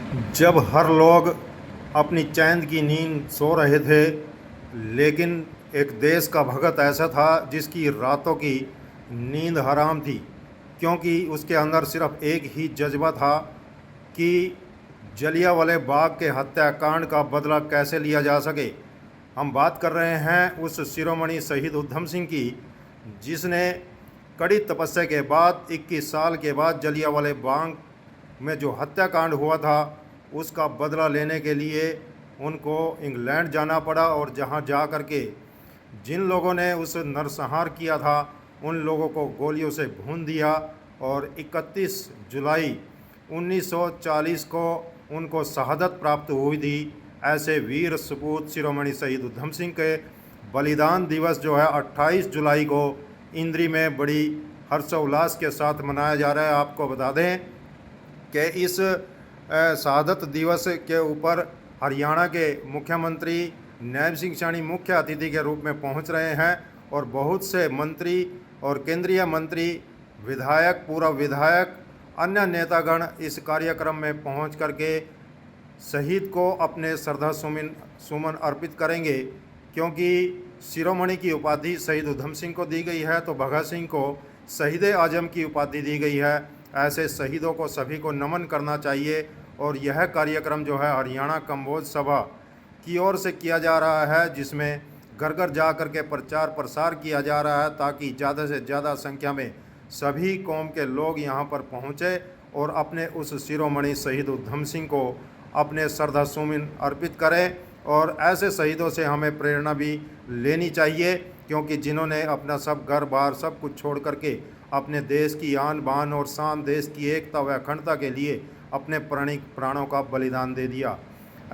जब हर लोग अपनी चैन की नींद सो रहे थे, लेकिन एक देश का भगत ऐसा था जिसकी रातों की नींद हराम थी, क्योंकि उसके अंदर सिर्फ एक ही जज्बा था कि जलियांवाले बाग के हत्याकांड का बदला कैसे लिया जा सके। हम बात कर रहे हैं उस शिरोमणि शहीद उधम सिंह की, जिसने कड़ी तपस्या के बाद 21 साल के बाद जलियांवाले बाग में जो हत्याकांड हुआ था उसका बदला लेने के लिए उनको इंग्लैंड जाना पड़ा, और जहां जा कर के जिन लोगों ने उस नरसंहार किया था उन लोगों को गोलियों से भून दिया, और 31 जुलाई 1940 को उनको शहादत प्राप्त हुई थी। ऐसे वीर सपूत शिरोमणि शहीद उधम सिंह के बलिदान दिवस जो है 28 जुलाई को इंद्री में बड़ी हर्षोल्लास के साथ मनाया जा रहा है। आपको बता दें कि इस शहादत दिवस के ऊपर हरियाणा के मुख्यमंत्री नैब सिंह सैनी मुख्य अतिथि के रूप में पहुंच रहे हैं, और बहुत से मंत्री और केंद्रीय मंत्री, विधायक, पूर्व विधायक, अन्य नेतागण इस कार्यक्रम में पहुंच करके शहीद को अपने श्रद्धा सुमन अर्पित करेंगे। क्योंकि शिरोमणि की उपाधि शहीद उधम सिंह को दी गई है, तो भगत सिंह को शहीद आजम की उपाधि दी गई है। ऐसे शहीदों को सभी को नमन करना चाहिए, और यह कार्यक्रम जो है हरियाणा कम्बोज सभा की ओर से किया जा रहा है, जिसमें घर घर जा कर के प्रचार प्रसार किया जा रहा है, ताकि ज़्यादा से ज़्यादा संख्या में सभी कौम के लोग यहाँ पर पहुँचे और अपने उस शिरोमणि शहीद उधम सिंह को अपने श्रद्धा सुमन अर्पित करें। और ऐसे शहीदों से हमें प्रेरणा भी लेनी चाहिए, क्योंकि जिन्होंने अपना सब घर बार सब कुछ छोड़ करके अपने देश की आन बान और शान, देश की एकता व अखंडता के लिए अपने प्राणों का बलिदान दे दिया।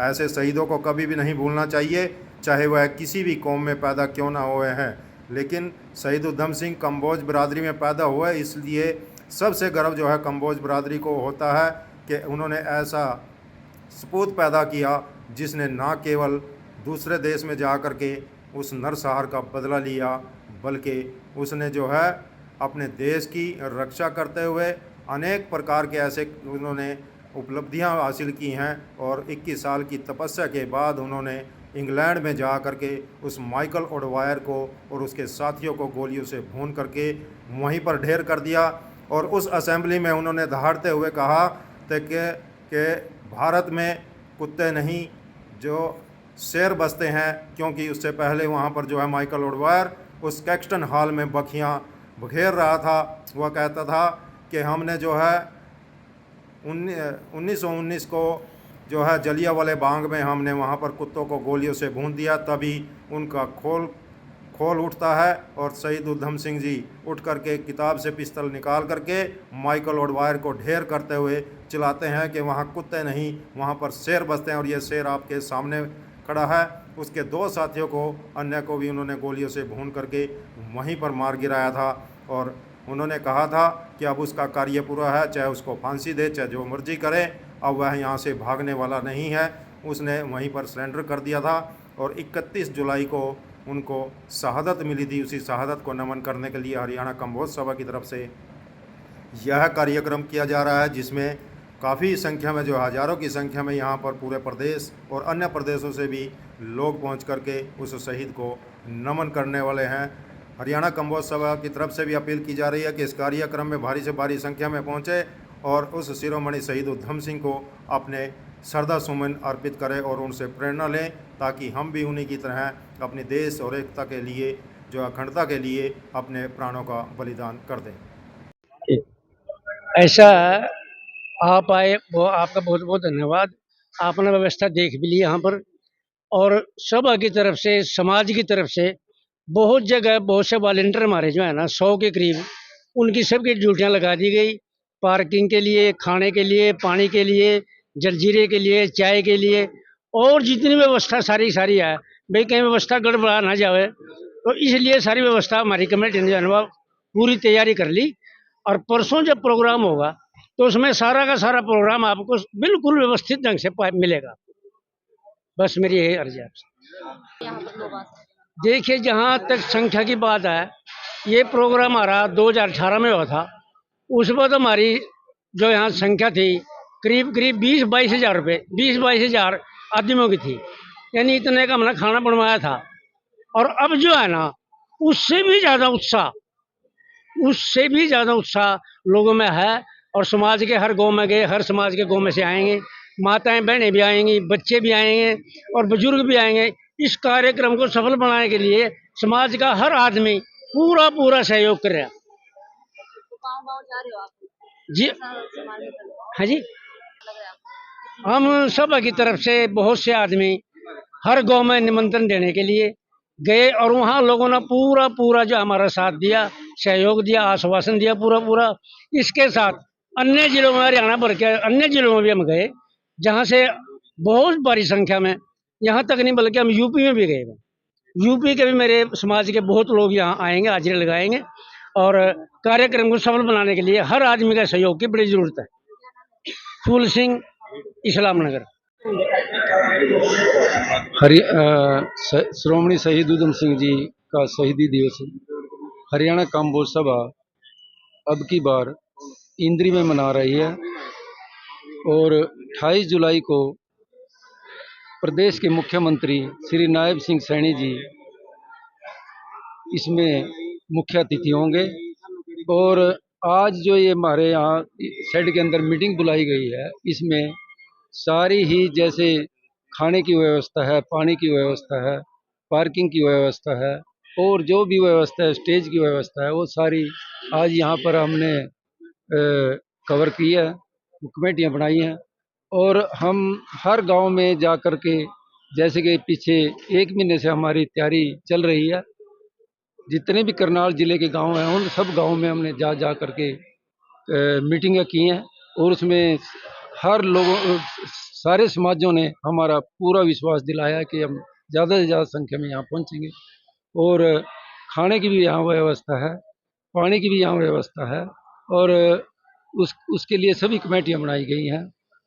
ऐसे शहीदों को कभी भी नहीं भूलना चाहिए, चाहे वह किसी भी कौम में पैदा क्यों ना हुए हैं। लेकिन शहीद उधम सिंह कम्बोज बिरादरी में पैदा हुए, इसलिए सबसे गर्व जो है कम्बोज बिरादरी को होता है कि उन्होंने ऐसा सपूत पैदा किया जिसने ना केवल दूसरे देश में जा कर के उस नरसंहार का बदला लिया, बल्कि उसने जो है अपने देश की रक्षा करते हुए अनेक प्रकार के ऐसे उन्होंने उपलब्धियां हासिल की हैं। और 21 साल की तपस्या के बाद उन्होंने इंग्लैंड में जा कर के उस माइकल ओडवायर को और उसके साथियों को गोलियों से भून करके वहीं पर ढेर कर दिया। और उस असेंबली में उन्होंने दहाड़ते हुए कहा कि भारत में कुत्ते नहीं, जो शेर बसते हैं। क्योंकि उससे पहले वहाँ पर जो है माइकल ओडवायर उस कैक्सटन हॉल में बखियाँ बखेर रहा था। वह कहता था कि हमने जो है 1919 को जो है जलियांवाले बाग में हमने वहाँ पर कुत्तों को गोलियों से भून दिया, तभी उनका खोल उठता है, और शहीद उधम सिंह जी उठ करके किताब से पिस्तौल निकाल करके माइकल ओडवायर को ढेर करते हुए चिल्लाते हैं कि वहाँ कुत्ते नहीं, वहाँ पर शेर बसते हैं, और ये शेर आपके सामने खड़ा है। उसके दो साथियों को, अन्य को भी उन्होंने गोलियों से भून करके वहीं पर मार गिराया था। और उन्होंने कहा था कि अब उसका कार्य पूरा है, चाहे उसको फांसी दे, चाहे जो मर्जी करे, अब वह यहाँ से भागने वाला नहीं है। उसने वहीं पर सरेंडर कर दिया था, और 31 जुलाई को उनको शहादत मिली थी। उसी शहादत को नमन करने के लिए हरियाणा कम्बोज सभा की तरफ से यह कार्यक्रम किया जा रहा है, जिसमें काफ़ी संख्या में, जो हज़ारों की संख्या में यहाँ पर पूरे प्रदेश और अन्य प्रदेशों से भी लोग पहुँच करके उस शहीद को नमन करने वाले हैं। हरियाणा कम्बोज सभा की तरफ से भी अपील की जा रही है कि इस कार्यक्रम में भारी से भारी संख्या में पहुँचे और उस शिरोमणि शहीद उधम सिंह को अपने श्रद्धा सुमन अर्पित करें और उनसे प्रेरणा लें, ताकि हम भी उन्हीं की तरह अपने देश और एकता के लिए, जो अखंडता के लिए, अपने प्राणों का बलिदान कर दें। ऐसा आप आए, वो आपका बहुत बहुत धन्यवाद। आपने व्यवस्था देख भी ली यहाँ पर, और सभा की तरफ से, समाज की तरफ से बहुत जगह बहुत से वॉलेंटियर हमारे जो है ना 100 के करीब, उनकी सबकी ड्यूटियाँ लगा दी गई। पार्किंग के लिए, खाने के लिए, पानी के लिए, जलजीरे के लिए, चाय के लिए, और जितनी व्यवस्था सारी सारी है भाई, कहीं व्यवस्था गड़बड़ा ना जाए, तो इसलिए सारी व्यवस्था हमारी कमेटी ने जो है ना पूरी तैयारी कर ली। और परसों जब प्रोग्राम होगा तो उसमें सारा का सारा प्रोग्राम आपको बिल्कुल व्यवस्थित ढंग से मिलेगा। बस मेरी यही अर्जी है आपसे। देखिए, जहाँ तक संख्या की बात है, ये प्रोग्राम हमारा 2018 में हुआ था। उस वक्त हमारी जो यहाँ संख्या थी करीब करीब 20-22 हज़ार रुपये, 20-22 हज़ार आदमियों की थी, यानी इतने का हमने खाना बनवाया था। और अब जो है ना, उससे भी ज़्यादा उत्साह, उससे भी ज़्यादा उत्साह लोगों में है। और समाज के हर गांव में गए, हर समाज के गांव में से आएंगे, माताएं बहनें भी आएंगी, बच्चे भी आएंगे और बुजुर्ग भी आएंगे। इस कार्यक्रम को सफल बनाने के लिए समाज का हर आदमी पूरा पूरा सहयोग कर रहा है। गाँव-गाँव जा रहे हो आप? जी कैसा समाज में चल रहा हाँ जी, है आपको? हम सब की तरफ से बहुत से आदमी हर गांव में निमंत्रण देने के लिए गए और वहाँ लोगों ने पूरा पूरा जो हमारा साथ दिया, सहयोग दिया, आश्वासन दिया पूरा पूरा। इसके साथ अन्य जिलों में, हरियाणा भर के अन्य जिलों में भी हम गए, जहाँ से बहुत बड़ी संख्या में, यहाँ तक नहीं बल्कि हम यूपी में भी गए। यूपी के भी मेरे समाज के बहुत लोग यहाँ आएंगे, हाजिरी लगाएंगे और कार्यक्रम को सफल बनाने के लिए हर आदमी का सहयोग की बड़ी जरूरत है। फूल सिंह, इस्लाम नगर। श्रोमणी शहीद उधम सिंह जी का शहीदी दिवस हरियाणा काम्बोज सभा अब की बार इंद्री में मना रही है और 28 जुलाई को प्रदेश के मुख्यमंत्री श्री नायब सिंह सैनी जी इसमें मुख्य अतिथि होंगे। और आज जो ये हमारे यहाँ शेड के अंदर मीटिंग बुलाई गई है, इसमें सारी ही जैसे खाने की व्यवस्था है, पानी की व्यवस्था है, पार्किंग की व्यवस्था है और जो भी व्यवस्था है, स्टेज की व्यवस्था है, वो सारी आज यहाँ पर हमने कवर की है, कमेटियाँ बनाई हैं। और हम हर गांव में जा कर के, जैसे कि पीछे 1 महीने से हमारी तैयारी चल रही है, जितने भी करनाल जिले के गांव हैं उन सब गांव में हमने जा जा करके मीटिंगें की हैं और उसमें हर लोगों सारे समाजों ने हमारा पूरा विश्वास दिलाया कि हम ज़्यादा से ज़्यादा संख्या में यहाँ पहुँचेंगे। और खाने की भी यहाँ व्यवस्था है, पानी की भी यहाँ व्यवस्था है और उसके लिए सभी कमेटियाँ बनाई गई हैं।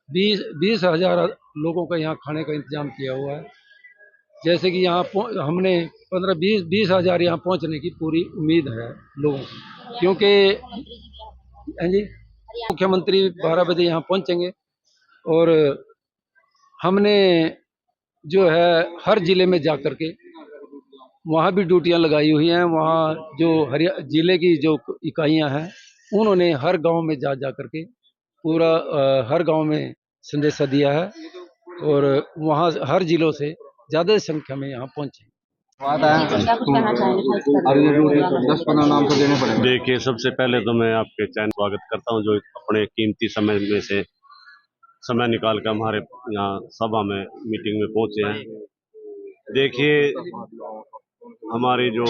20,000 लोगों का यहाँ खाने का इंतजाम किया हुआ है। जैसे कि यहाँ हमने 15-20 हज़ार यहाँ पहुँचने की पूरी उम्मीद है लोगों की, क्योंकि हाँ जी, मुख्यमंत्री 12 बजे यहाँ पहुँचेंगे और हमने जो है हर जिले में जा कर के वहाँ भी ड्यूटियाँ लगाई हुई हैं। वहाँ जो जिले की जो इकाइयाँ हैं उन्होंने हर गांव में जा जा कर के पूरा हर गांव में संदेशा दिया है और वहाँ हर जिलों से ज़्यादा संख्या में यहाँ पहुँचे। क्या कुछ कहना चाहेंगे खास कर 10-15 नाम तो देने पड़ेंगे। देखिए, सबसे पहले तो मैं आपके चैनल स्वागत करता हूं, जो अपने कीमती समय में से समय निकाल कर हमारे यहाँ सभा में मीटिंग में पहुंचे हैं। देखिए, हमारी जो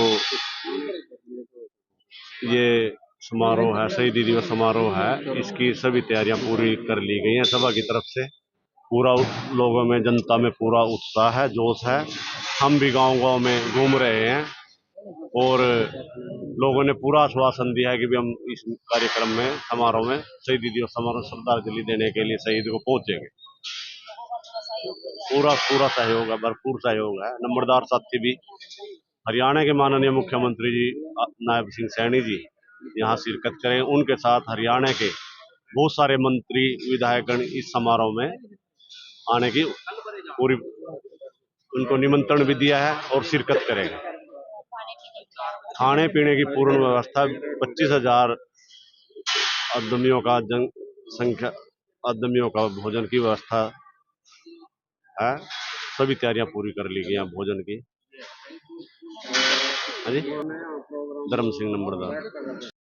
ये समारोह है, शहीदी दिवस समारोह है, इसकी सभी तैयारियां पूरी कर ली गई हैं सभा की तरफ से। पूरा लोगों में, जनता में पूरा उत्साह है, जोश है। हम भी गांव-गांव में घूम रहे हैं और लोगों ने पूरा आश्वासन दिया है कि भी हम इस कार्यक्रम में, समारोह में, शहीदी दिवस समारोह श्रद्धांजलि देने के लिए शहीद को पहुंचेंगे। पूरा पूरा सहयोग है, भरपूर सहयोग है। नंबरदार साथी भी हरियाणा के माननीय मुख्यमंत्री जी नायब सिंह सैनी जी यहाँ शिरकत करें। उनके साथ हरियाणा के बहुत सारे मंत्री, विधायकगण इस समारोह में आने की पूरी, उनको निमंत्रण भी दिया है और शिरकत करेंगे। खाने पीने की पूर्ण व्यवस्था, 25,000 आदमियों का जनसंख्या, आदमियों का भोजन की व्यवस्था है। सभी तैयारियां पूरी कर ली गई हैं भोजन की। हाँ जी, धर्म सिंह नंबरदार।